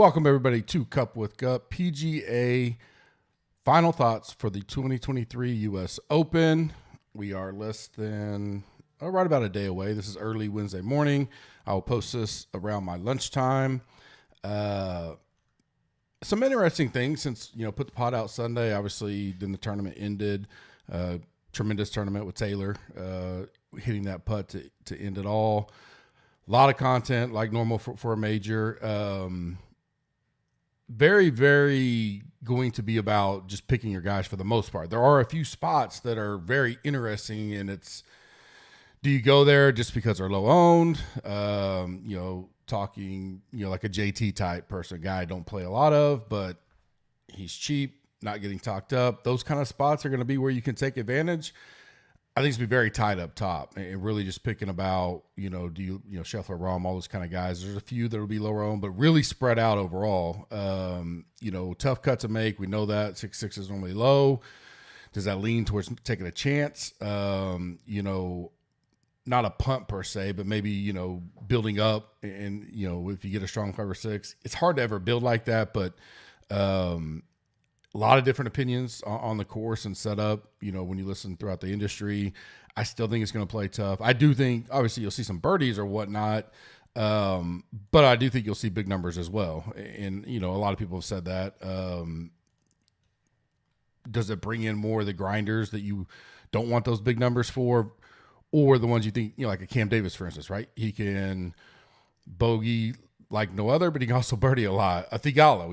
Welcome, everybody, to Cup with Gup, PGA final thoughts for the 2023 U.S. Open. We are less than, right about a day away. This is early Wednesday morning. I will post this around my lunchtime. Some interesting things since, put the pot out Sunday. Obviously, then the tournament ended. Tremendous tournament with Taylor hitting that putt to end it all. A lot of content like normal for a major. Very, very going to be about just picking your guys for the most part. There are a few spots that are very interesting, and it's, do you go there just because they're low owned? Talking, like a JT type person, guy I don't play a lot of, but he's cheap, not getting talked up. Those kind of spots are going to be where you can take advantage. I think it's going to be very tight up top and really just picking about, do you Scheffler, Rahm, all those kind of guys. There's a few that will be lower owned, but really spread out overall. Tough cut to make. We know that 6-6 is normally low. Does that lean towards taking a chance? Not a punt per se, but maybe, building up and, if you get a strong 5 or 6, it's hard to ever build like that, but, a lot of different opinions on the course and setup. When you listen throughout the industry, I still think it's going to play tough. I do think, obviously, you'll see some birdies or whatnot, but I do think you'll see big numbers as well. And, a lot of people have said that. Does it bring in more of the grinders that you don't want those big numbers for, or the ones you think, like a Cam Davis, for instance, right? He can bogey like no other, but he can also birdie a lot. A Thigala,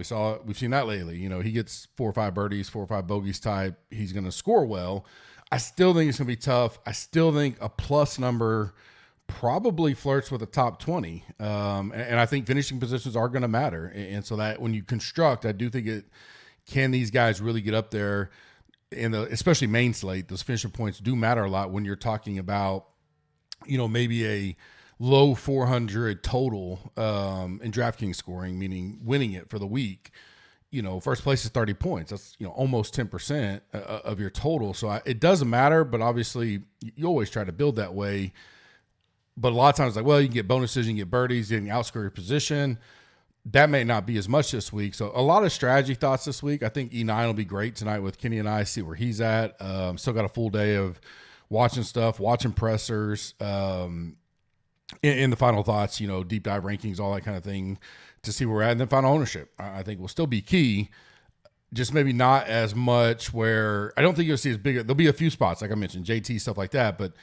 we've seen that lately. He gets 4 or 5 birdies, 4 or 5 bogeys type. He's going to score well. I still think it's going to be tough. I still think a plus number probably flirts with a top 20. And I think finishing positions are going to matter. And so that when you construct, I do think can these guys really get up there, and especially main slate, those finishing points do matter a lot when you're talking about, maybe a low 400 total in DraftKings scoring, meaning winning it for the week. First place is 30 points. That's, almost 10% of your total. So it doesn't matter, but obviously you always try to build that way. But a lot of times, you can get bonuses, you can get birdies, you can outscore your position. That may not be as much this week. So a lot of strategy thoughts this week. I think E9 will be great tonight with Kenny and I, see where he's at. Still got a full day of watching stuff, watching pressers, in the final thoughts, deep dive rankings, all that kind of thing to see where we're at. And then final ownership, I think will still be key, just maybe not as much where I don't think you'll see as big. There'll be a few spots, like I mentioned, JT, stuff like that, but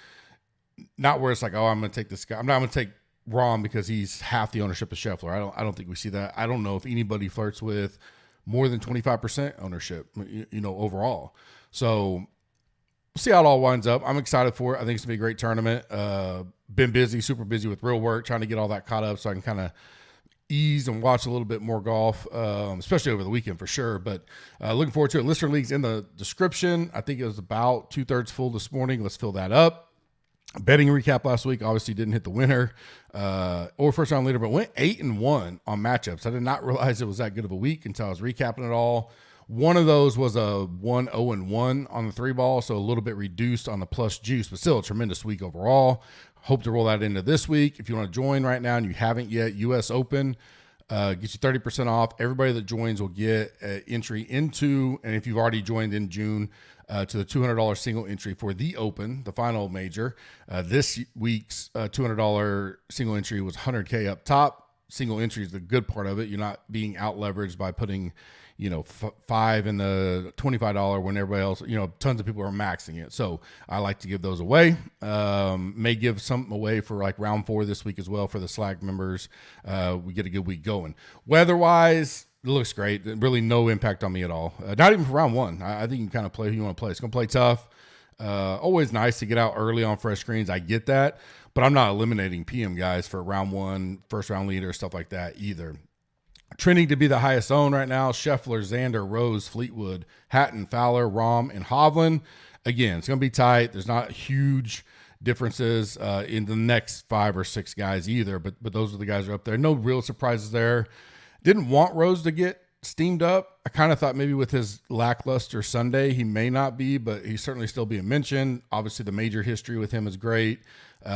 not where it's like, I'm going to take this guy. I'm not going to take Rahm because he's half the ownership of Scheffler. I don't think we see that. I don't know if anybody flirts with more than 25% ownership, overall. So we'll see how it all winds up. I'm excited for it. I think it's going to be a great tournament. Been busy, super busy with real work, trying to get all that caught up so I can kind of ease and watch a little bit more golf, especially over the weekend for sure. But looking forward to it. Listener league's in the description. I think it was about 2/3 full this morning. Let's fill that up. Betting recap last week obviously didn't hit the winner or first round leader, but went 8-1 on matchups. I did not realize it was that good of a week until I was recapping it all. One of those was a 1-0-1 on the 3-ball, so a little bit reduced on the plus juice, but still a tremendous week overall. Hope to roll that into this week. If you want to join right now and you haven't yet, U.S. Open gets you 30% off. Everybody that joins will get entry into, and if you've already joined in June, to the $200 single entry for the Open, the final major. This week's $200 single entry was $100K up top. Single entry is the good part of it. You're not being out leveraged by putting $5 in the $25 when everybody else, tons of people are maxing it. So I like to give those away. May give some away for like round 4 this week as well for the Slack members. We get a good week going. Weather-wise, it looks great. Really no impact on me at all. Not even for round 1. I think you can kind of play who you want to play. It's going to play tough. Always nice to get out early on fresh screens. I get that. But I'm not eliminating PM guys for round 1, first round leader, stuff like that either. Trending to be the highest owned right now, Scheffler, Xander, Rose, Fleetwood, Hatton, Fowler, Rahm, and Hovland. Again, it's going to be tight. There's not huge differences in the next 5 or 6 guys either, but those are the guys that are up there. No real surprises there. Didn't want Rose to get steamed up. I kind of thought maybe with his lackluster Sunday, he may not be, but he's certainly still being mentioned. Obviously, the major history with him is great.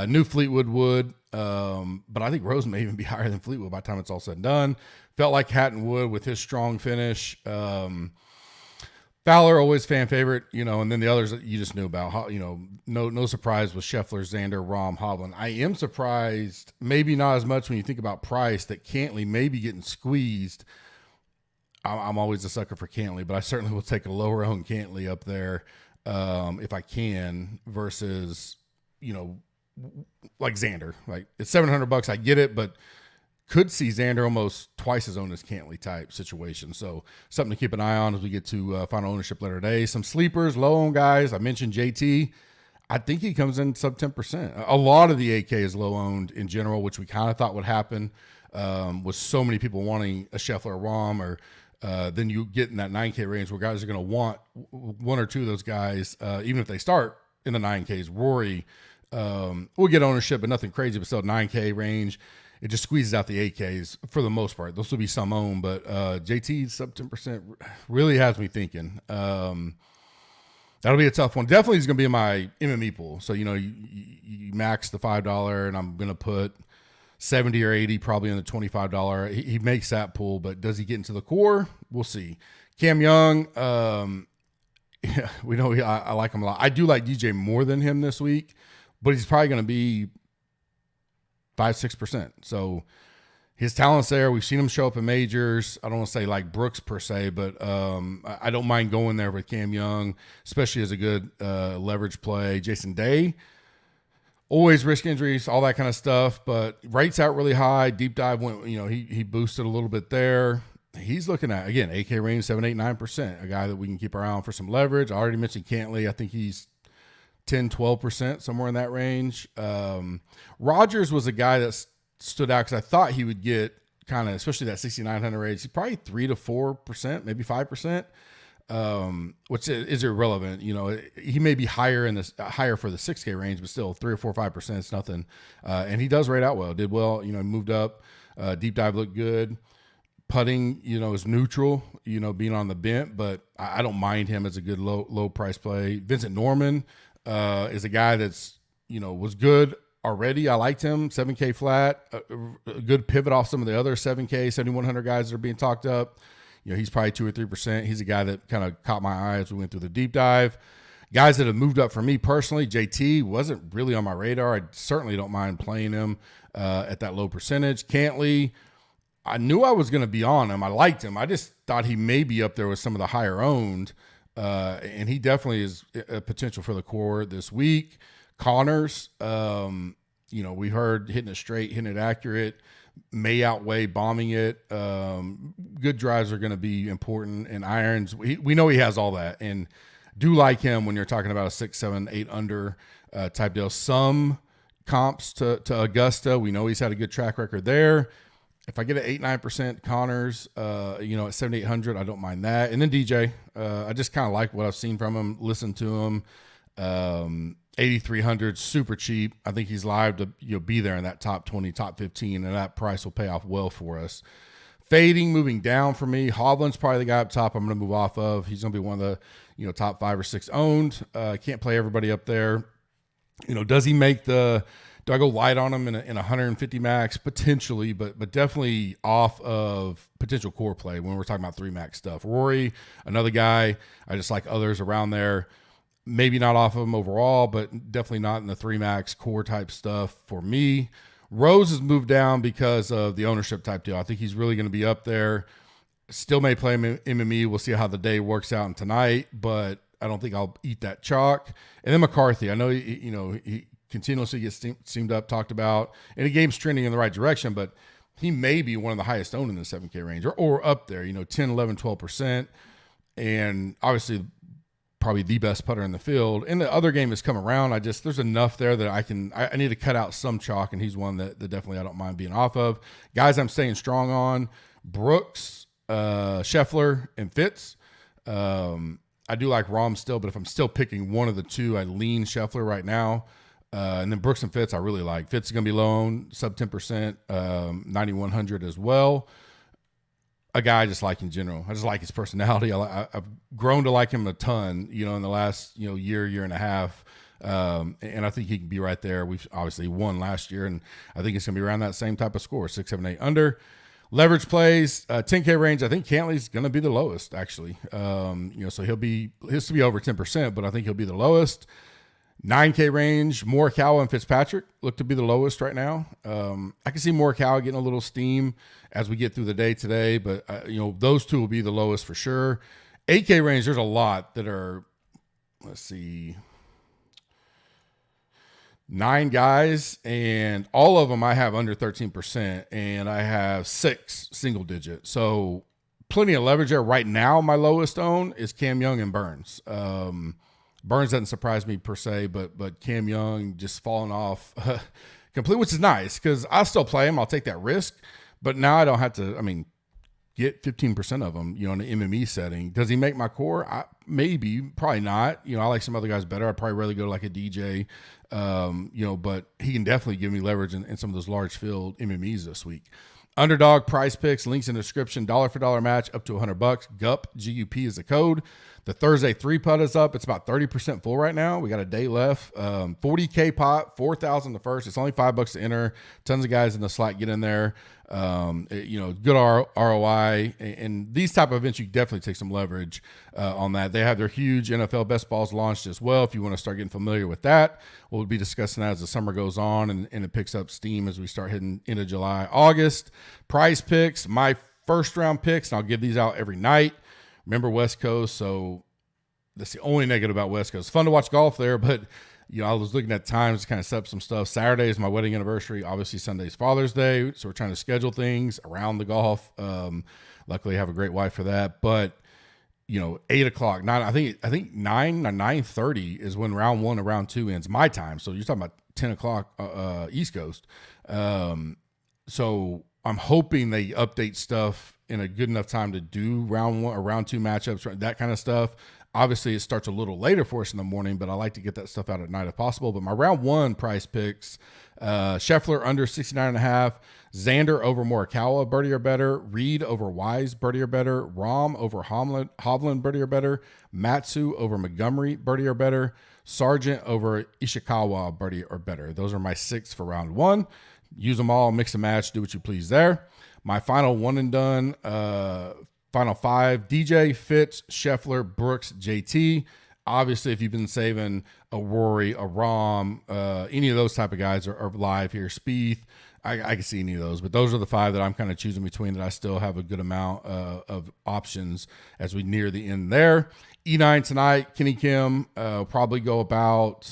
Knew Fleetwood would, but I think Rose may even be higher than Fleetwood by the time it's all said and done. Felt like Hatton would with his strong finish. Fowler, always fan favorite, and then the others that you just knew about, no surprise with Scheffler, Xander, Rahm, Hovland. I am surprised, maybe not as much when you think about price, that Cantley may be getting squeezed. I'm always a sucker for Cantley, but I certainly will take a lower owned Cantley up there if I can versus, like Xander. Like it's $700. I get it, but could see Xander almost twice as owned as Cantley type situation. So something to keep an eye on as we get to final ownership later today. Some sleepers, low owned guys. I mentioned JT. I think he comes in sub 10%. A lot of the AK is low owned in general, which we kind of thought would happen with so many people wanting a Scheffler or Rahm, or then you get in that 9K range where guys are going to want one or two of those guys, even if they start in the 9Ks. Rory will get ownership, but nothing crazy, but still 9K range. It just squeezes out the 8Ks for the most part. There'll still be some owned, but JT sub 10% really has me thinking. That'll be a tough one. Definitely is going to be in my MME pool. So, you max the $5, and I'm going to put 70 or 80 probably in the $25. He makes that pool, but does he get into the core? We'll see. Cam Young, yeah, we know I like him a lot. I do like DJ more than him this week, but he's probably going to be 5-6%. So his talent's there. We've seen him show up in majors. I don't want to say like Brooks per se, but I don't mind going there with Cam Young, especially as a good leverage play. Jason Day, always risk injuries, all that kind of stuff, but rates out really high. Deep dive went, he boosted a little bit there. He's looking at, again, AK range 7, 8, 9%, a guy that we can keep our eye on for some leverage. I already mentioned Cantley. I think he's 10, 12%, somewhere in that range. Rogers was a guy that stood out because I thought he would get kind of, especially that 6,900 range, he's probably 3 to 4%, maybe 5%, which is irrelevant. He may be higher higher for the 6K range, but still 3 or 4, 5% is nothing. And he does rate out well, did well, moved up, deep dive looked good. Putting, is neutral, being on the bent, but I don't mind him as a good low price play. Vincent Norman is a guy that's, was good already. I liked him. 7K flat, a good pivot off some of the other 7K, 7,100 guys that are being talked up. He's probably 2 or 3%. He's a guy that kind of caught my eye as we went through the deep dive. Guys that have moved up for me personally, JT wasn't really on my radar. I certainly don't mind playing him at that low percentage. Cantley, I knew I was going to be on him. I liked him. I just thought he may be up there with some of the higher owned. And he definitely is a potential for the core this week. Connors, we heard hitting it straight, hitting it accurate, may outweigh bombing it. Good drives are going to be important, and irons. We know he has all that, and do like him when you're talking about a 6, 7, 8 under type deal. Some comps to Augusta. We know he's had a good track record there. If I get an 8, 9% Connors, at 7,800, I don't mind that. And then DJ, I just kind of like what I've seen from him, listened to him. 8,300, super cheap. I think he's live to be there in that top 20, top 15, and that price will pay off well for us. Fading, moving down for me. Hovland's probably the guy up top I'm going to move off of. He's going to be one of the top 5 or 6 owned. Can't play everybody up there. Does he make do I go light on him in 150 max? Potentially, but definitely off of potential core play when we're talking about 3 max stuff. Rory, another guy. I just like others around there. Maybe not off of him overall, but definitely not in the 3 max core type stuff for me. Rose has moved down because of the ownership type deal. I think he's really going to be up there. Still may play him in MME. We'll see how the day works out tonight, but I don't think I'll eat that chalk. And then McCarthy, I know he continuously gets steamed up, talked about, and the game's trending in the right direction, but he may be one of the highest owned in the 7K range or up there, 10, 11, 12%. And obviously probably the best putter in the field. And the other game has come around. There's enough there that I need to cut out some chalk, and he's one that definitely I don't mind being off of. Guys I'm staying strong on, Brooks, Scheffler, and Fitz. I do like Rahm still, but if I'm still picking one of the two, I lean Scheffler right now. And then Brooks and Fitz, I really like. Fitz is going to be low owned, sub 10%, 9,100 as well. a guy I just like in general. I just like his personality. I've grown to like him a ton, in the last, year and a half. And I think he can be right there. We've obviously won last year, and I think it's going to be around that same type of score, 6, 7, 8 under. Leverage plays, 10K range. I think Cantley's going to be the lowest, actually. So he'll be over 10%, but I think he'll be the lowest. 9K range, Morikawa and Fitzpatrick look to be the lowest right now. I can see Morikawa getting a little steam as we get through the day today, but those two will be the lowest for sure. 8K range, there's a lot that are, let's see, 9 guys, and all of them I have under 13%, and I have 6 single digit. So plenty of leverage there. Right now, my lowest own is Cam Young and Burns. Burns doesn't surprise me per se, but Cam Young just falling off completely, which is nice because I'll still play him. I'll take that risk, but now I don't have to, get 15% of them, in an MME setting. Does he make my core? Maybe, probably not. I like some other guys better. I'd probably rather go to like a DJ, but he can definitely give me leverage in some of those large field MMEs this week. Underdog, Prize Picks, links in the description, dollar for dollar match up to $100. GUP, GUP is the code. The Thursday 3-putt is up. It's about 30% full right now. We got a day left. 40K pot, 4,000 the first. It's only $5 to enter. Tons of guys in the Slack get in there. Good ROI. And these type of events, you definitely take some leverage on that. They have their huge NFL best balls launched as well. If you want to start getting familiar with that, we'll be discussing that as the summer goes on and it picks up steam as we start hitting into July, August. Prize Picks, my first round picks, and I'll give these out every night. Remember West Coast, so that's the only negative about West Coast. It's fun to watch golf there, but I was looking at times to kind of set up some stuff. Saturday is my wedding anniversary. Obviously, Sunday's Father's Day, so we're trying to schedule things around the golf. Luckily, I have a great wife for that. But 8 o'clock, 9. I think 9 or 9:30 is when round 1 and round 2 ends my time. So you're talking about 10 o'clock East Coast. So I'm hoping they update stuff in a good enough time to do round 1 or round 2 matchups, that kind of stuff. Obviously, it starts a little later for us in the morning, but I like to get that stuff out at night if possible. But my round 1 Prize Picks, Scheffler under 69.5, Xander over Morikawa, birdie or better, Reed over Wise, birdie or better, Rahm over Hovland, birdie or better, Matsu over Montgomery, birdie or better, Sargent over Ishikawa, birdie or better. Those are my 6 for round 1. Use them all, mix and match, do what you please there. My final one and done, final 5, DJ, Fitz, Scheffler, Brooks, JT. Obviously, if you've been saving a Rory, a Rahm, any of those type of guys are live here. Spieth, I can see any of those, but those are the 5 that I'm kind of choosing between that I still have a good amount of options as we near the end there. E9 tonight, Kenny Kim, probably go about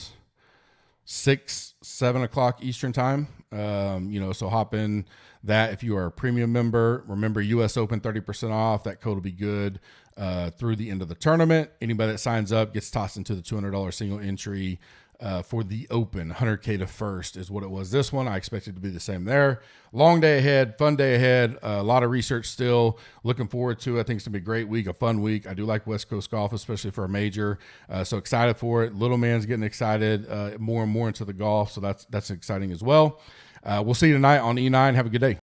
6, 7 o'clock Eastern time. So hop in that if you are a premium member. Remember, US Open 30% off. That code will be good through the end of the tournament. Anybody that signs up gets tossed into the $200 single entry for the Open. 100K to first is what it was this one. I expect it to be the same there. Long day ahead, fun day ahead. A lot of research still. Looking forward to it. I think it's going to be a great week, a fun week. I do like West Coast golf, especially for a major. So excited for it. Little man's getting excited more and more into the golf. So that's exciting as well. We'll see you tonight on E9. Have a good day.